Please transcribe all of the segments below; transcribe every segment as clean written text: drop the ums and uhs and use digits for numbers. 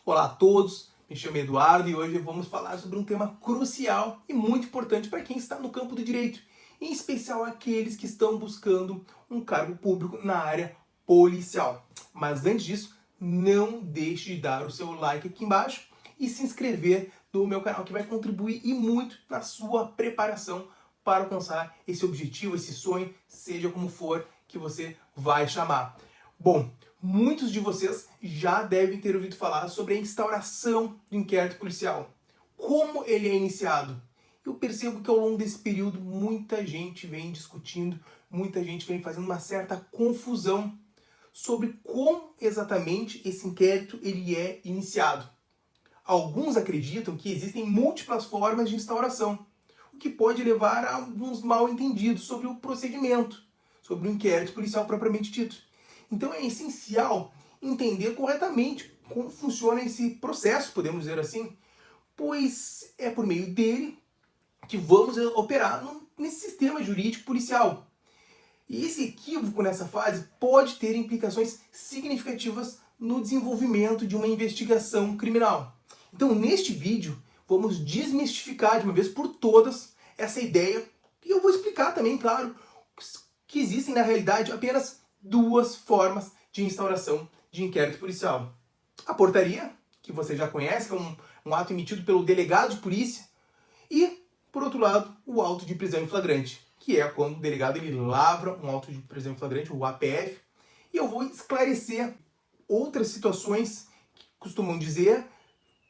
Olá a todos, me chamo Eduardo e hoje vamos falar sobre um tema crucial e muito importante para quem está no campo do direito, em especial aqueles que estão buscando um cargo público na área policial. Mas antes disso, não deixe de dar o seu like aqui embaixo e se inscrever no meu canal, que vai contribuir e muito na sua preparação para alcançar esse objetivo, esse sonho, seja como for que você vai chamar. Bom, muitos de vocês já devem ter ouvido falar sobre a instauração do inquérito policial. Como ele é iniciado? Eu percebo que ao longo desse período muita gente vem discutindo, muita gente vem fazendo uma certa confusão sobre como exatamente esse inquérito ele é iniciado. Alguns acreditam que existem múltiplas formas de instauração, o que pode levar a alguns mal-entendidos sobre o procedimento, sobre o inquérito policial propriamente dito. Então é essencial entender corretamente como funciona esse processo, podemos dizer assim, pois é por meio dele que vamos operar nesse sistema jurídico policial. E esse equívoco nessa fase pode ter implicações significativas no desenvolvimento de uma investigação criminal. Então, neste vídeo, vamos desmistificar de uma vez por todas essa ideia, e eu vou explicar também, claro, que existem na realidade apenas duas formas de instauração de inquérito policial. A portaria, que você já conhece, que é um ato emitido pelo delegado de polícia, e, por outro lado, o auto de prisão em flagrante, que é quando o delegado ele lavra um auto de prisão em flagrante, o APF, e eu vou esclarecer outras situações que costumam dizer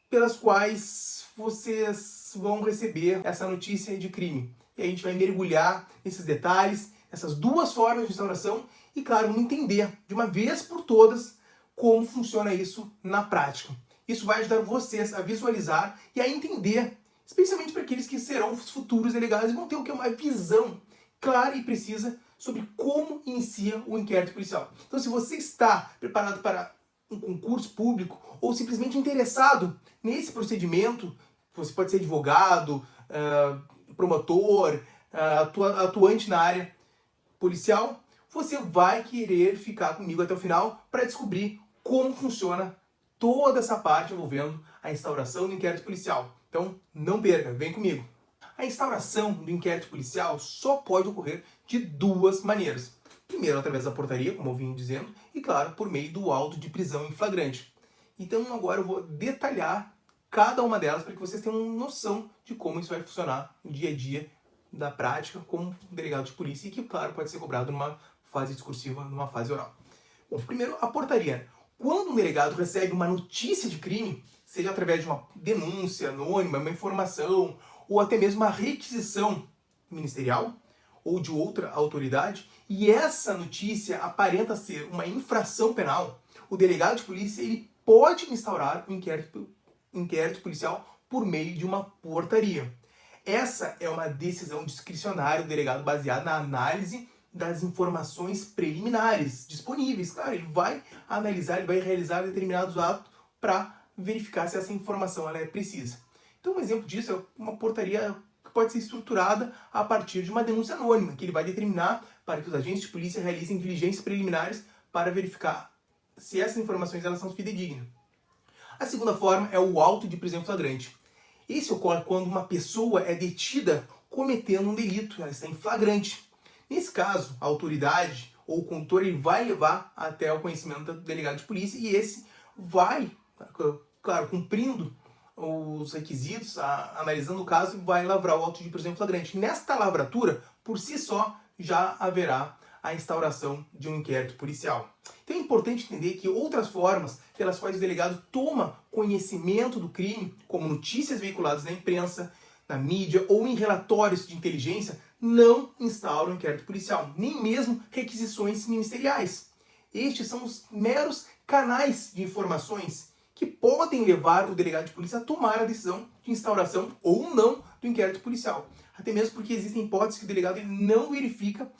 pelas quais vocês vão receber essa notícia de crime. E a gente vai mergulhar nesses detalhes, essas duas formas de instauração e, claro, entender de uma vez por todas como funciona isso na prática. Isso vai ajudar vocês a visualizar e a entender, especialmente para aqueles que serão os futuros delegados e vão ter uma visão clara e precisa sobre como inicia o inquérito policial. Então, se você está preparado para um concurso público ou simplesmente interessado nesse procedimento, você pode ser advogado, promotor, atuante na área policial, você vai querer ficar comigo até o final para descobrir como funciona toda essa parte envolvendo a instauração do inquérito policial. Então, não perca, vem comigo. A instauração do inquérito policial só pode ocorrer de duas maneiras. Primeiro, através da portaria, como eu vim dizendo, e, claro, por meio do auto de prisão em flagrante. Então, agora eu vou detalhar cada uma delas para que vocês tenham noção de como isso vai funcionar no dia a dia da prática como delegado de polícia e que, claro, pode ser cobrado numa fase discursiva, numa fase oral. Bom, primeiro, a portaria. Quando um delegado recebe uma notícia de crime, seja através de uma denúncia anônima, uma informação, ou até mesmo uma requisição ministerial ou de outra autoridade, e essa notícia aparenta ser uma infração penal, o delegado de polícia ele pode instaurar um inquérito policial por meio de uma portaria. Essa é uma decisão discricionária do delegado baseada na análise das informações preliminares disponíveis. Claro, ele vai analisar, ele vai realizar determinados atos para verificar se essa informação ela é precisa. Então, um exemplo disso é uma portaria que pode ser estruturada a partir de uma denúncia anônima, que ele vai determinar para que os agentes de polícia realizem diligências preliminares para verificar se essas informações elas são fidedignas. A segunda forma é o auto de prisão em flagrante. Esse ocorre quando uma pessoa é detida cometendo um delito, ela está em flagrante. Nesse caso, a autoridade ou o condutor ele vai levar até o conhecimento do delegado de polícia e esse vai, claro, cumprindo os requisitos, analisando o caso, vai lavrar o auto de prisão em flagrante. Nesta lavratura, por si só, já haverá a instauração de um inquérito policial. Então é importante entender que outras formas pelas quais o delegado toma conhecimento do crime, como notícias veiculadas na imprensa, na mídia ou em relatórios de inteligência, não instauram inquérito policial, nem mesmo requisições ministeriais. Estes são os meros canais de informações que podem levar o delegado de polícia a tomar a decisão de instauração ou não do inquérito policial. Até mesmo porque existem hipóteses que o delegado ele não verifica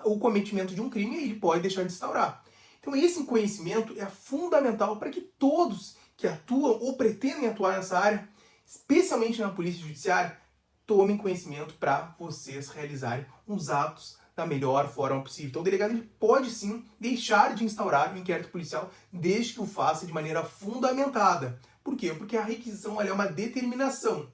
o cometimento de um crime e ele pode deixar de instaurar. Então esse conhecimento é fundamental para que todos que atuam ou pretendem atuar nessa área, especialmente na polícia judiciária, tomem conhecimento para vocês realizarem os atos da melhor forma possível. Então o delegado ele pode sim deixar de instaurar o inquérito policial desde que o faça de maneira fundamentada. Por Por quê? Porque a requisição ela é uma determinação,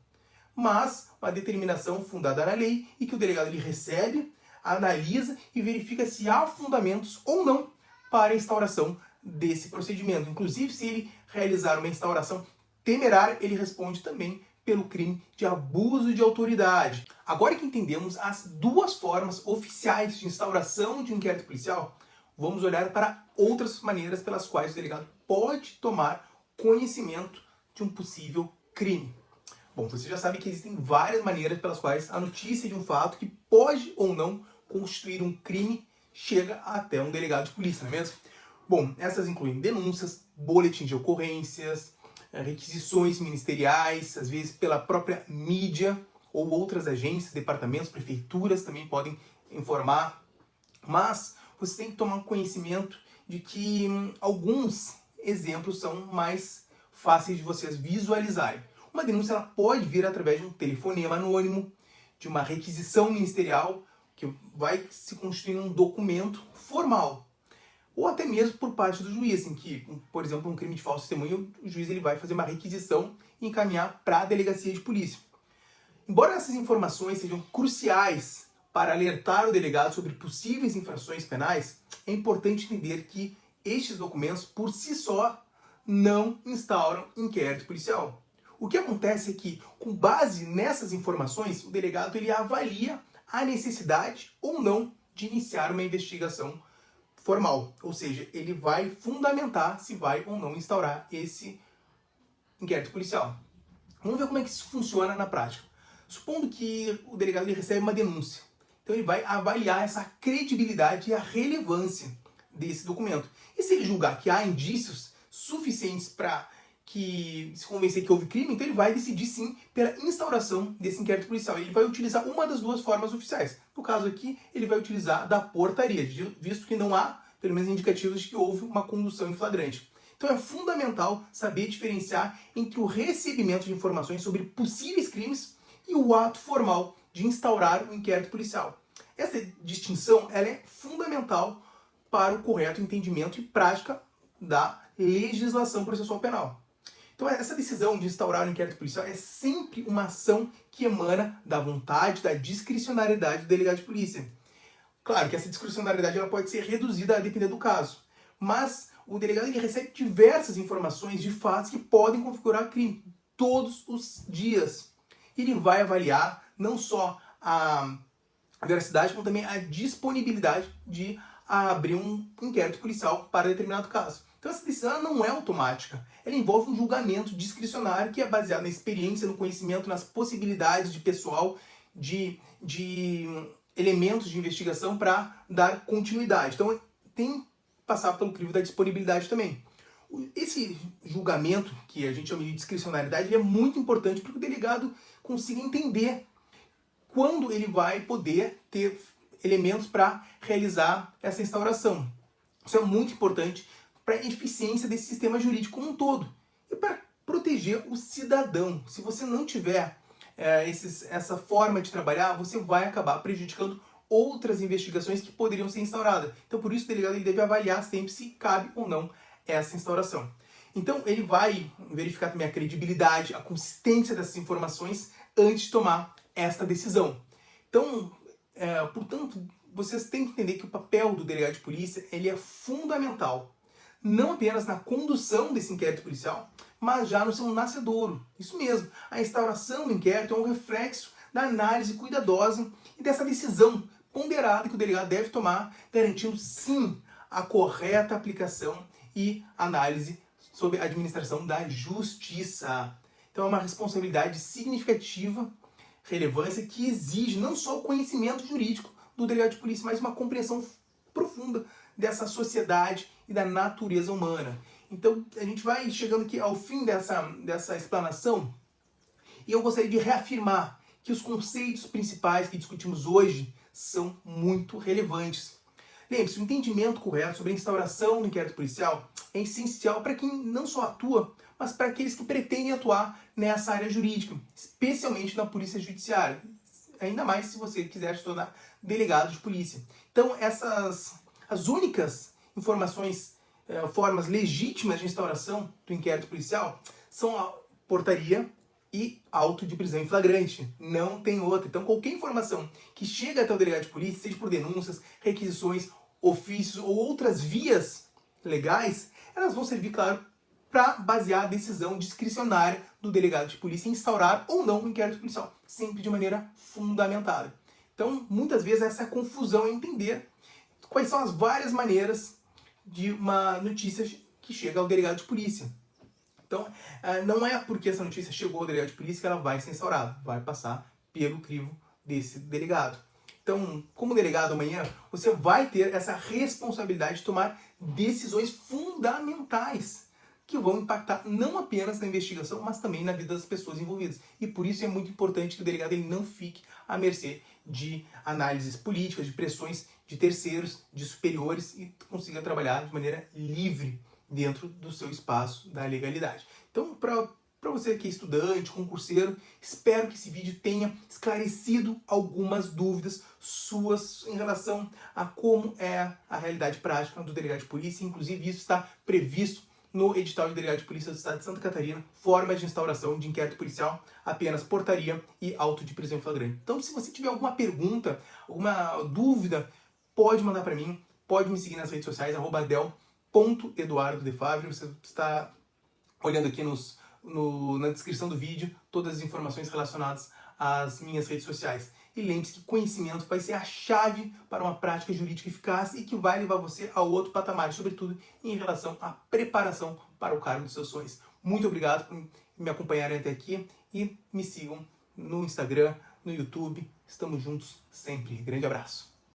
mas uma determinação fundada na lei e que o delegado ele recebe, analisa e verifica se há fundamentos ou não para a instauração desse procedimento. Inclusive, se ele realizar uma instauração temerária, ele responde também pelo crime de abuso de autoridade. Agora que entendemos as duas formas oficiais de instauração de um inquérito policial, vamos olhar para outras maneiras pelas quais o delegado pode tomar conhecimento de um possível crime. Bom, você já sabe que existem várias maneiras pelas quais a notícia de um fato que pode ou não constituir um crime chega até um delegado de polícia, não é mesmo? Bom, essas incluem denúncias, boletins de ocorrências, requisições ministeriais, às vezes pela própria mídia ou outras agências, departamentos, prefeituras também podem informar. Mas você tem que tomar conhecimento de que alguns exemplos são mais fáceis de vocês visualizarem. Uma denúncia ela pode vir através de um telefonema anônimo, de uma requisição ministerial, que vai se constituir um documento formal. Ou até mesmo por parte do juiz, em que, por exemplo, um crime de falso testemunho, o juiz ele vai fazer uma requisição e encaminhar para a delegacia de polícia. Embora essas informações sejam cruciais para alertar o delegado sobre possíveis infrações penais, é importante entender que estes documentos, por si só, não instauram inquérito policial. O que acontece é que, com base nessas informações, o delegado ele avalia a necessidade ou não de iniciar uma investigação formal, ou seja, ele vai fundamentar se vai ou não instaurar esse inquérito policial. Vamos ver como é que isso funciona na prática. Supondo que o delegado ele recebe uma denúncia, então ele vai avaliar essa credibilidade e a relevância desse documento. E se ele julgar que há indícios suficientes para que se convencer que houve crime, então ele vai decidir sim pela instauração desse inquérito policial. Ele vai utilizar uma das duas formas oficiais. No caso aqui, ele vai utilizar da portaria, visto que não há, pelo menos, indicativos de que houve uma condução em flagrante. Então é fundamental saber diferenciar entre o recebimento de informações sobre possíveis crimes e o ato formal de instaurar um inquérito policial. Essa distinção ela é fundamental para o correto entendimento e prática da legislação processual penal. Então essa decisão de instaurar um inquérito policial é sempre uma ação que emana da vontade, da discricionariedade do delegado de polícia. Claro que essa discricionariedade ela pode ser reduzida a depender do caso, mas o delegado ele recebe diversas informações de fatos que podem configurar crime todos os dias. Ele vai avaliar não só a veracidade, como também a disponibilidade de abrir um inquérito policial para determinado caso. Então essa decisão não é automática, ela envolve um julgamento discricionário que é baseado na experiência, no conhecimento, nas possibilidades de pessoal, de elementos de investigação para dar continuidade. Então tem que passar pelo crivo da disponibilidade também. Esse julgamento, que a gente chama de discricionariedade, ele é muito importante para que o delegado consiga entender quando ele vai poder ter elementos para realizar essa instauração. Isso é muito importante para a eficiência desse sistema jurídico como um todo e para proteger o cidadão. Se você não tiver essa forma de trabalhar, você vai acabar prejudicando outras investigações que poderiam ser instauradas. Então, por isso, o delegado ele deve avaliar sempre se cabe ou não essa instauração. Então, ele vai verificar também a credibilidade, a consistência dessas informações antes de tomar esta decisão. Então, portanto, vocês têm que entender que o papel do delegado de polícia ele é fundamental, não apenas na condução desse inquérito policial, mas já no seu nascedouro. Isso mesmo, a instauração do inquérito é um reflexo da análise cuidadosa e dessa decisão ponderada que o delegado deve tomar, garantindo sim a correta aplicação e análise sobre a administração da justiça. Então é uma responsabilidade significativa, relevância, que exige não só o conhecimento jurídico do delegado de polícia, mas uma compreensão profunda dessa sociedade e da natureza humana. Então a gente vai chegando aqui ao fim dessa explanação e eu gostaria de reafirmar que os conceitos principais que discutimos hoje são muito relevantes. Lembre-se, o entendimento correto sobre a instauração do inquérito policial é essencial para quem não só atua, mas para aqueles que pretendem atuar nessa área jurídica, especialmente na polícia judiciária, ainda mais se você quiser se tornar delegado de polícia. Então, as únicas informações, formas legítimas de instauração do inquérito policial são a portaria e auto de prisão em flagrante. Não tem outra. Então, qualquer informação que chega até o delegado de polícia, seja por denúncias, requisições, ofícios ou outras vias legais, elas vão servir, claro, para basear a decisão discricionária do delegado de polícia em instaurar ou não um inquérito policial, sempre de maneira fundamentada. Então, muitas vezes, essa confusão é entender quais são as várias maneiras de uma notícia que chega ao delegado de polícia. Então, não é porque essa notícia chegou ao delegado de polícia que ela vai ser instaurada, vai passar pelo crivo desse delegado. Então, como delegado amanhã, você vai ter essa responsabilidade de tomar decisões fundamentais que vão impactar não apenas na investigação, mas também na vida das pessoas envolvidas. E por isso é muito importante que o delegado ele não fique à mercê de análises políticas, de pressões de terceiros, de superiores e consiga trabalhar de maneira livre dentro do seu espaço da legalidade. Então, para você que é estudante, concurseiro, espero que esse vídeo tenha esclarecido algumas dúvidas suas em relação a como é a realidade prática do delegado de polícia. Inclusive, isso está previsto no edital de delegado de polícia do estado de Santa Catarina, forma de instauração de inquérito policial, apenas portaria e auto de prisão em flagrante. Então, se você tiver alguma pergunta, alguma dúvida, pode mandar para mim, pode me seguir nas redes sociais, @del.eduardodefavre. Você está olhando aqui na descrição do vídeo todas as informações relacionadas às minhas redes sociais. E lembre-se que conhecimento vai ser a chave para uma prática jurídica eficaz e que vai levar você a outro patamar, sobretudo em relação à preparação para o cargo dos seus sonhos. Muito obrigado por me acompanharem até aqui e me sigam no Instagram, no YouTube. Estamos juntos sempre. Grande abraço.